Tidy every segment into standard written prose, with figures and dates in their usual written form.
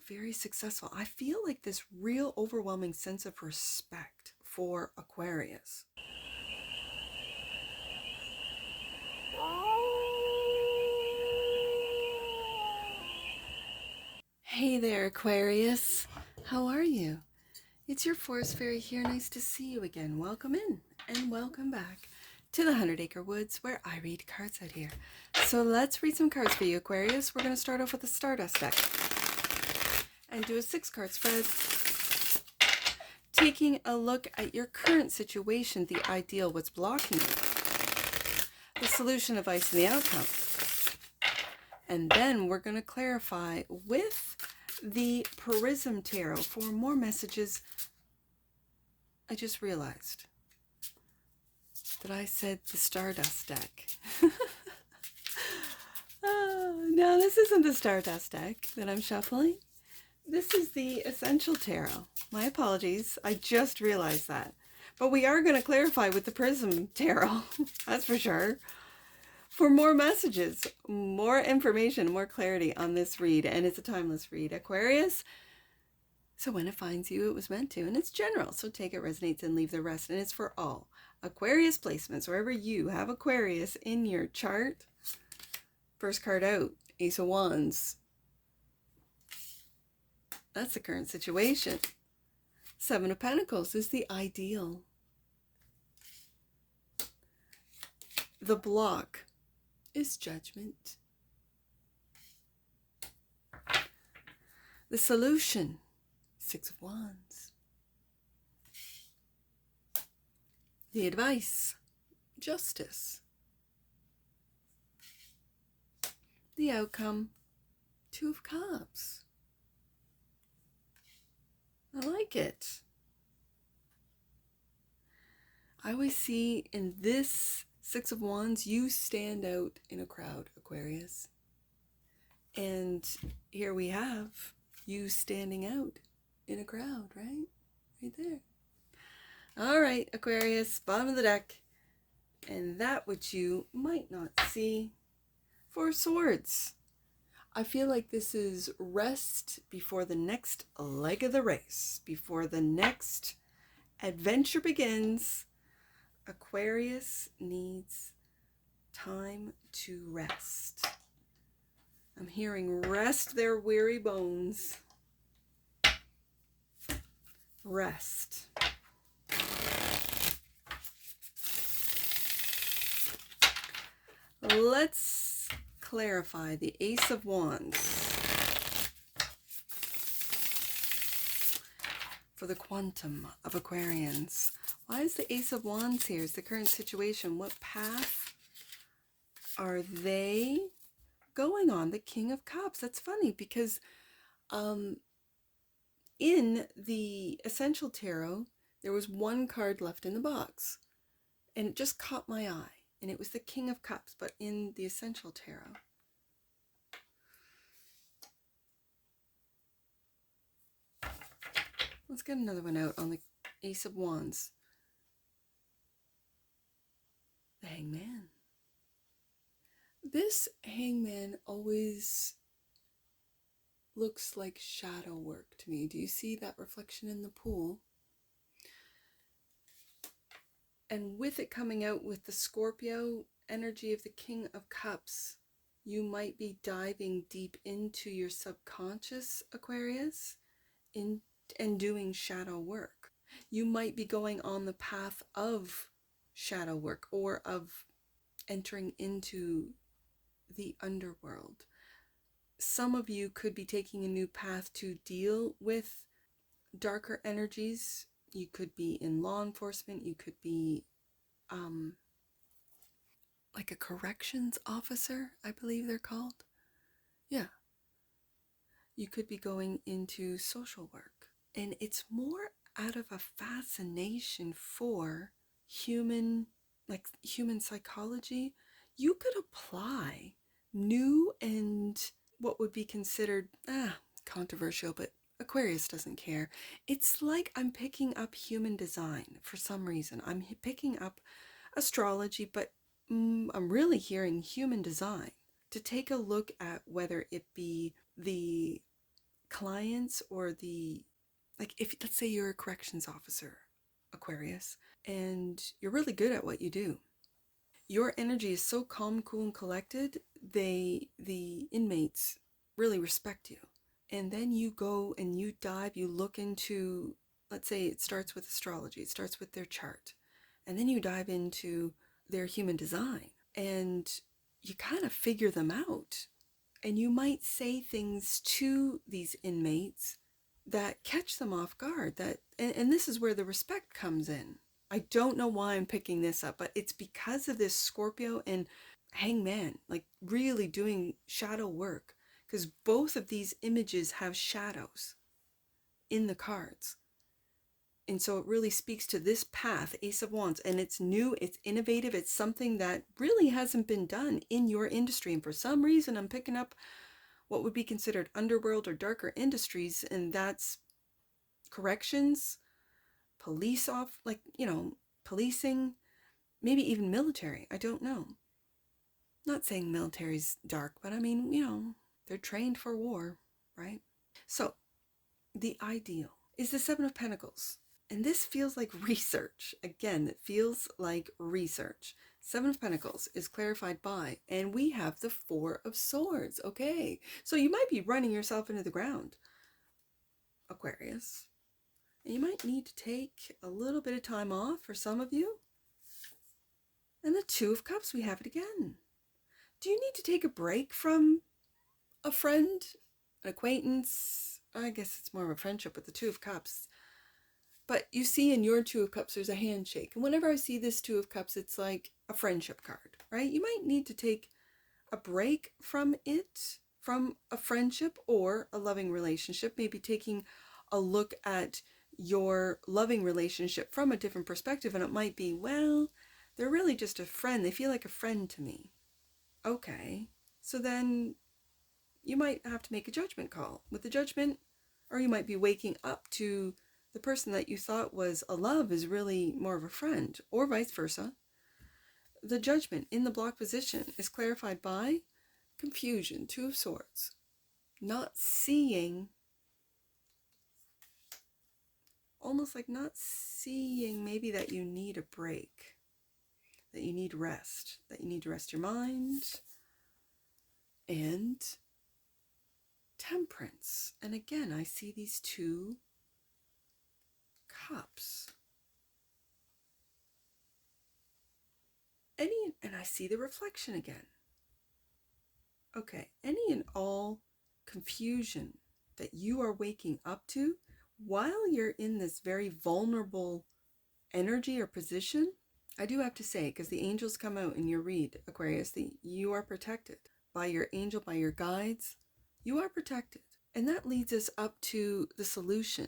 very successful. I feel like this real overwhelming sense of respect for Aquarius. Hey there, Aquarius. How are you? It's your forest fairy here. Nice to see you again. Welcome in and welcome back to the 100 Acre Woods, where I read cards out here. So let's read some cards for you, Aquarius. We're going to start off with the Stardust deck and do a 6-card spread, taking a look at your current situation, the ideal, what's blocking you, the solution, advice, and the outcome. And then we're going to clarify with the PRISM Tarot for more messages. I just realized that I said the Stardust deck. No, this isn't the Stardust deck that I'm shuffling. This is the Essential Tarot. My apologies. I just realized that. But we are going to clarify with the PRISM Tarot. That's for sure. For more messages, more information, more clarity on this read. And it's a timeless read, Aquarius. So when it finds you, it was meant to. And it's general. So take it, resonates, and leave the rest. And it's for all Aquarius placements. Wherever you have Aquarius in your chart. First card out, Ace of Wands. That's the current situation. 7 of Pentacles is the ideal. The block is Judgment. The solution, 6 of Wands. The advice, Justice. The outcome, 2 of Cups. I like it. I always see in this 6 of Wands, you stand out in a crowd, Aquarius. And here we have you standing out in a crowd, right? Right there. All right, Aquarius, bottom of the deck. And that which you might not see. 4 Swords. I feel like this is rest before the next leg of the race, before the next adventure begins. Aquarius needs time to rest. I'm hearing rest their weary bones. Rest. Let's clarify the Ace of Wands for the quantum of Aquarians. Why is the Ace of Wands here? Is the current situation? What path are they going on? The King of Cups. That's funny because in the Essential Tarot, there was 1 card left in the box. And it just caught my eye. And it was the King of Cups, but in the Essential Tarot. Let's get another one out on the Ace of Wands. The Hangman. This Hangman always looks like shadow work to me. Do you see that reflection in the pool? And with it coming out with the Scorpio energy of the King of Cups, you might be diving deep into your subconscious, Aquarius, and doing shadow work. You might be going on the path of shadow work or of entering into the underworld. Some of you could be taking a new path to deal with darker energies. You could be in law enforcement. You could be like a corrections officer, I believe they're called. Yeah. You could be going into social work. And it's more out of a fascination for human psychology. You could apply new and what would be considered controversial, but Aquarius doesn't care. It's like I'm picking up human design for some reason. I'm picking up astrology, but I'm really hearing human design to take a look at whether it be the clients or like if let's say you're a corrections officer, Aquarius, and you're really good at what you do. Your energy is so calm, cool, and collected, the inmates really respect you. And then you go and you dive, you look into, let's say it starts with astrology, it starts with their chart, and then you dive into their human design, and you kind of figure them out. And you might say things to these inmates that catch them off guard. And this is where the respect comes in. I don't know why I'm picking this up, but it's because of this Scorpio and Hangman, like really doing shadow work, because both of these images have shadows in the cards. And so it really speaks to this path, Ace of Wands, and it's new, it's innovative, it's something that really hasn't been done in your industry. And for some reason, I'm picking up what would be considered underworld or darker industries, and that's corrections, police off, like, policing, maybe even military. I don't know. Not saying military's dark, but I mean, they're trained for war, right? So the ideal is the Seven of Pentacles. And this feels like research. Again, it feels like research. Seven of Pentacles is clarified by, and we have the Four of Swords. Okay, so you might be running yourself into the ground, Aquarius. And you might need to take a little bit of time off for some of you. And the Two of Cups, we have it again. Do you need to take a break from a friend, an acquaintance? I guess it's more of a friendship with the Two of Cups. But you see in your Two of Cups, there's a handshake. And whenever I see this Two of Cups, it's like a friendship card, right? You might need to take a break from it, from a friendship or a loving relationship, maybe taking a look at your loving relationship from a different perspective. And it might be, well, they're really just a friend. They feel like a friend to me. Okay, so then you might have to make a judgment call. With the judgment, or you might be waking up to the person that you thought was a love is really more of a friend, or vice versa. The judgment in the block position is clarified by confusion, Two of Swords. Not seeing, almost like not seeing maybe that you need a break, that you need rest, that you need to rest your mind, and Temperance. And again, I see these Two Cups. And I see the reflection again. Okay, any and all confusion that you are waking up to while you're in this very vulnerable energy or position, I do have to say, because the angels come out in your read, Aquarius, you are protected by your angel, by your guides. You are protected. And that leads us up to the solution,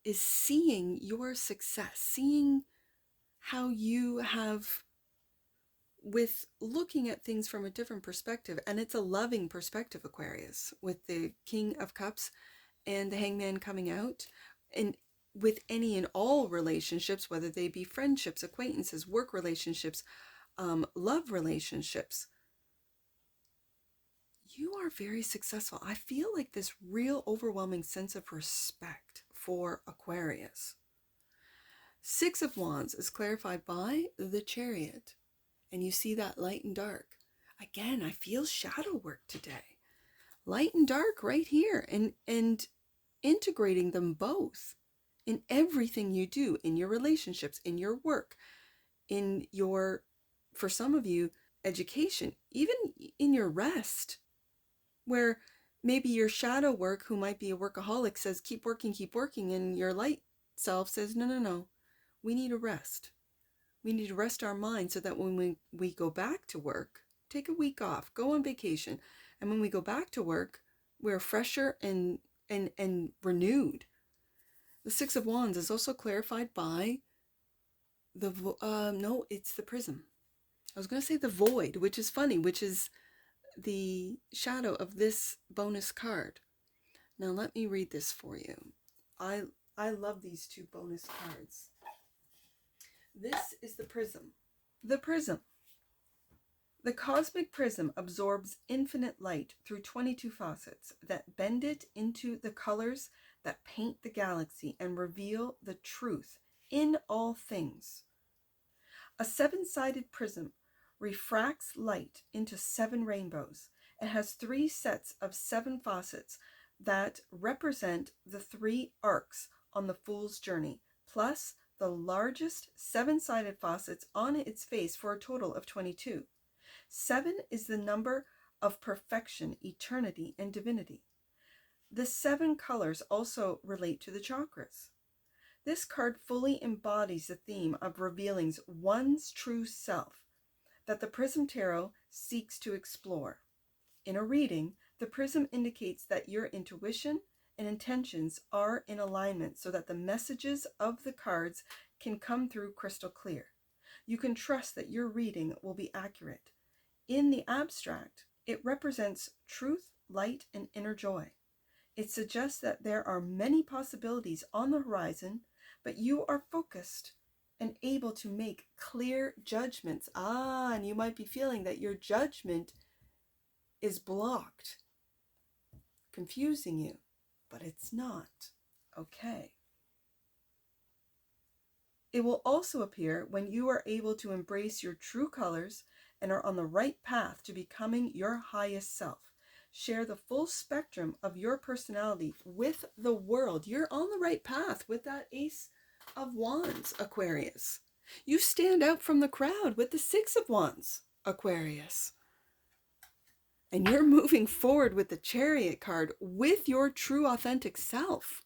is seeing your success, seeing how you have, with looking at things from a different perspective. And it's a loving perspective, Aquarius, with the King of Cups and the Hangman coming out. And with any and all relationships, whether they be friendships, acquaintances, work relationships, love relationships, you are very successful. I feel like this real overwhelming sense of respect for Aquarius. Six of Wands is clarified by the Chariot. And you see that light and dark. Again, I feel shadow work today. Light and dark right here. And integrating them both in everything you do, in your relationships, in your work, in your, for some of you, education, even in your rest, where maybe your shadow work, who might be a workaholic, says keep working, and your light self says no, we need a rest. We need to rest our mind so that when we go back to work, take a week off, go on vacation, and when we go back to work, we're fresher and renewed. The Six of Wands is also clarified by the no, it's the Prism. I was going to say the Void, which is funny, which is the shadow of this bonus card. Now let me read this for you. I love these two bonus cards. This is the Prism. The Prism. The cosmic prism absorbs infinite light through 22 faucets that bend it into the colors that paint the galaxy and reveal the truth in all things. A seven-sided prism refracts light into 7 rainbows. It has 3 sets of 7 faucets that represent the 3 arcs on the Fool's journey, plus the largest 7-sided faucets on its face for a total of 22. 7 is the number of perfection, eternity, and divinity. The 7 colors also relate to the chakras. This card fully embodies the theme of revealing one's true self that the Prism Tarot seeks to explore. In a reading, the prism indicates that your intuition and intentions are in alignment so that the messages of the cards can come through crystal clear. You can trust that your reading will be accurate. In the abstract, it represents truth, light, and inner joy. It suggests that there are many possibilities on the horizon, but you are focused and able to make clear judgments. And you might be feeling that your judgment is blocked, confusing you, but it's not. Okay. It will also appear when you are able to embrace your true colors and are on the right path to becoming your highest self. Share the full spectrum of your personality with the world. You're on the right path with that Ace of Wands, Aquarius. You stand out from the crowd with the 6 of Wands, Aquarius. And you're moving forward with the Chariot card with your true authentic self,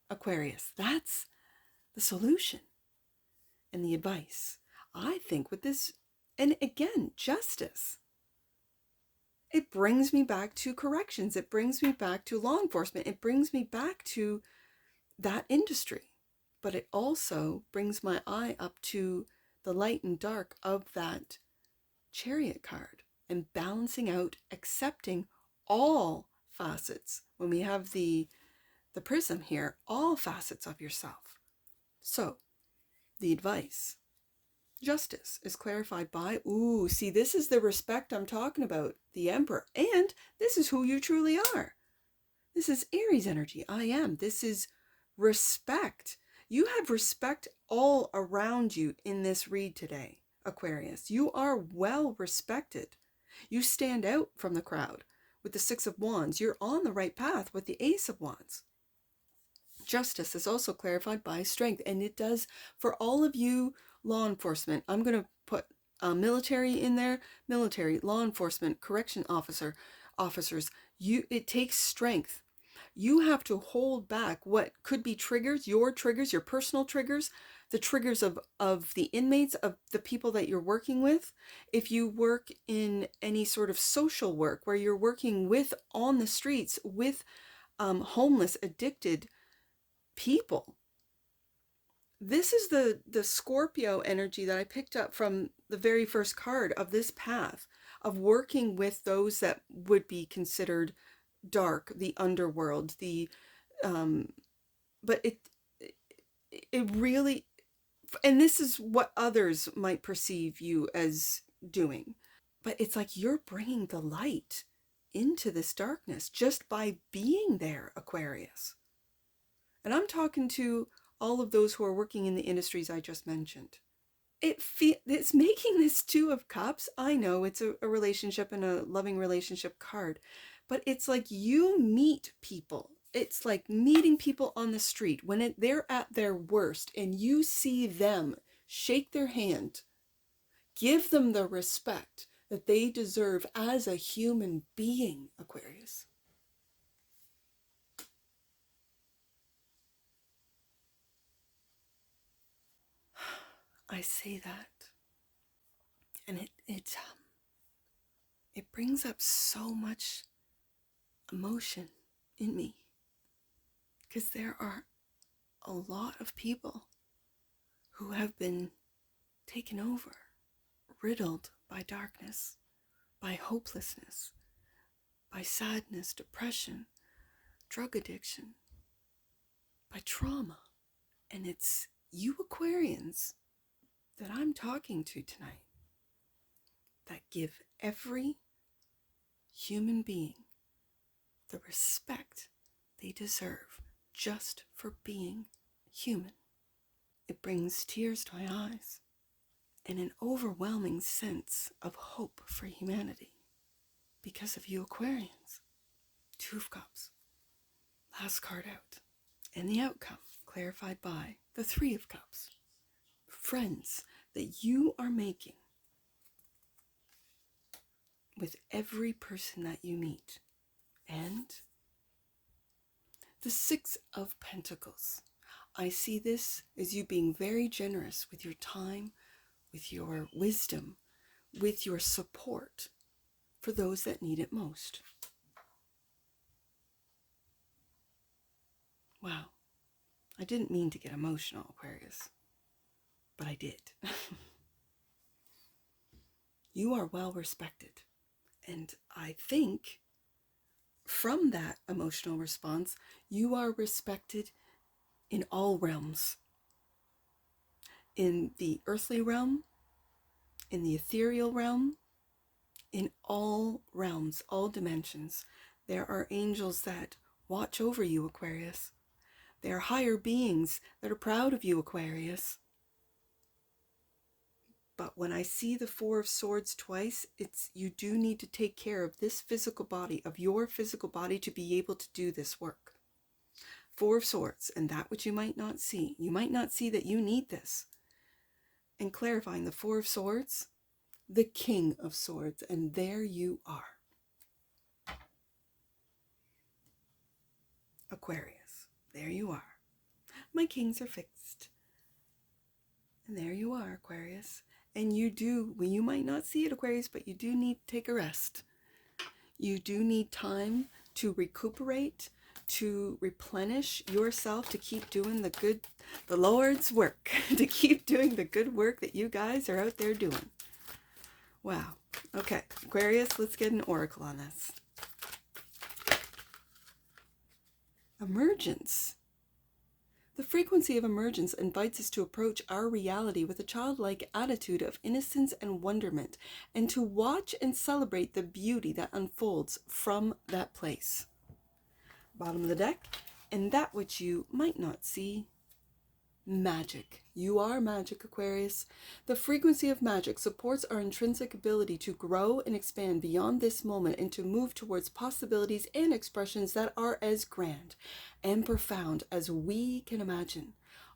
Aquarius. That's the solution and the advice. I think with this, and again, justice. It brings me back to corrections. It brings me back to law enforcement. It brings me back to that industry. But it also brings my eye up to the light and dark of that Chariot card and balancing out, accepting all facets. When we have the prism here, all facets of yourself. So, the advice. Justice is clarified by, see, this is the respect I'm talking about, the Emperor. And this is who you truly are. This is Aries energy. I am. This is respect. You have respect all around you in this read today, Aquarius. You are well respected. You stand out from the crowd with the 6 of Wands. You're on the right path with the Ace of Wands. Justice is also clarified by strength, and it does for all of you law enforcement. I'm going to put military in there, military, law enforcement, correction officers. It takes strength. You have to hold back what could be triggers, your personal triggers, the triggers of the inmates, of the people that you're working with. If you work in any sort of social work where you're working with on the streets with homeless, addicted people. This is the Scorpio energy that I picked up from the very first card of this path of working with those that would be considered dark, the underworld, but it really, and this is what others might perceive you as doing, but it's like you're bringing the light into this darkness just by being there, Aquarius. And I'm talking to all of those who are working in the industries I just mentioned. It's making this 2 of Cups. I know it's a relationship and a loving relationship card, but it's like you meet people. It's like meeting people on the street when they're at their worst and you see them, shake their hand, give them the respect that they deserve as a human being, Aquarius. I say that, and it brings up so much emotion in me, because there are a lot of people who have been taken over, riddled by darkness, by hopelessness, by sadness, depression, drug addiction, by trauma. And it's you Aquarians that I'm talking to tonight that give every human being the respect they deserve just for being human. It brings tears to my eyes and an overwhelming sense of hope for humanity because of you Aquarians. Two of Cups. Last card out. And the outcome clarified by the Three of Cups. Friends that you are making with every person that you meet. And the Six of Pentacles. I see this as you being very generous with your time, with your wisdom, with your support for those that need it most. Wow. I didn't mean to get emotional, Aquarius, but I did. You are well respected. And I think from that emotional response, you are respected in all realms. In the earthly realm, in the ethereal realm, in all realms, all dimensions. There are angels that watch over you, Aquarius. There are higher beings that are proud of you, Aquarius. But when I see the Four of Swords twice, you do need to take care of this physical body, of your physical body, to be able to do this work. Four of Swords, and that which you might not see. You might not see that you need this. And clarifying the Four of Swords, the King of Swords, and there you are. Aquarius, there you are. My kings are fixed. And there you are, Aquarius. And you might not see it, Aquarius, but you do need to take a rest. You do need time to recuperate, to replenish yourself, to keep doing the Lord's work, to keep doing the good work that you guys are out there doing. Wow. Okay, Aquarius, let's get an oracle on this. Emergence. The frequency of emergence invites us to approach our reality with a childlike attitude of innocence and wonderment, and to watch and celebrate the beauty that unfolds from that place. Bottom of the deck, and that which you might not see. Magic. You are magic, Aquarius. The frequency of magic supports our intrinsic ability to grow and expand beyond this moment and to move towards possibilities and expressions that are as grand and profound as we can imagine.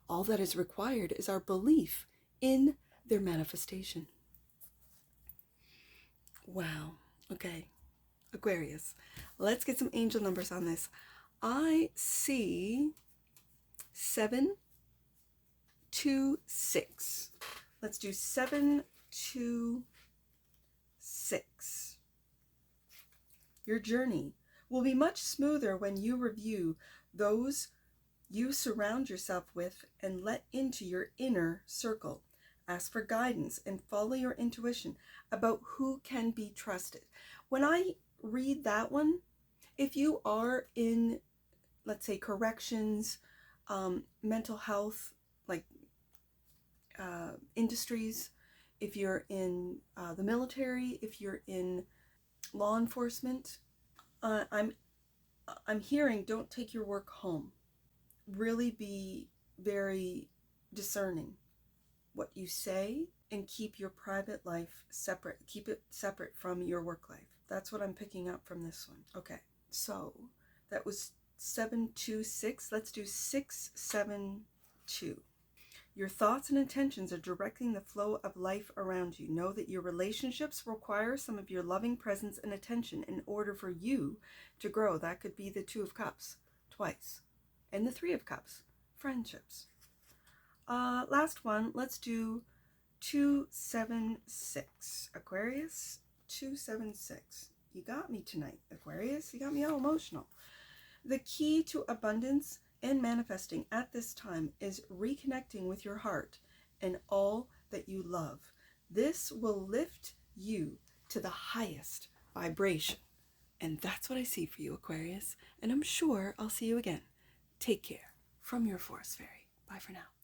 All that is required is our belief in their manifestation. Wow. Okay. Aquarius, let's get some angel numbers on this. I see 7, 2, 6. Let's do 7, 2, 6. Your journey will be much smoother when you review those you surround yourself with and let into your inner circle. Ask for guidance and follow your intuition about who can be trusted. When I read that one, if you are in, let's say, corrections, mental health, like industries, if you're in the military, if you're in law enforcement, I'm hearing don't take your work home. Really be very discerning what you say and keep your private life separate. Keep it separate from your work life. That's what I'm picking up from this one. Okay, so that was 7, 2, 6. Let's do 6, 7, 2. Your thoughts and intentions are directing the flow of life around you. Know that your relationships require some of your loving presence and attention in order for you to grow. That could be the Two of Cups twice. And the Three of Cups, friendships. Last one, let's do 2, 7, 6. Aquarius, 2, 7, 6. You got me tonight, Aquarius. You got me all emotional. The key to abundance and manifesting at this time is reconnecting with your heart and all that you love. This will lift you to the highest vibration. And that's what I see for you, Aquarius. And I'm sure I'll see you again. Take care. From your Forest Fairy. Bye for now.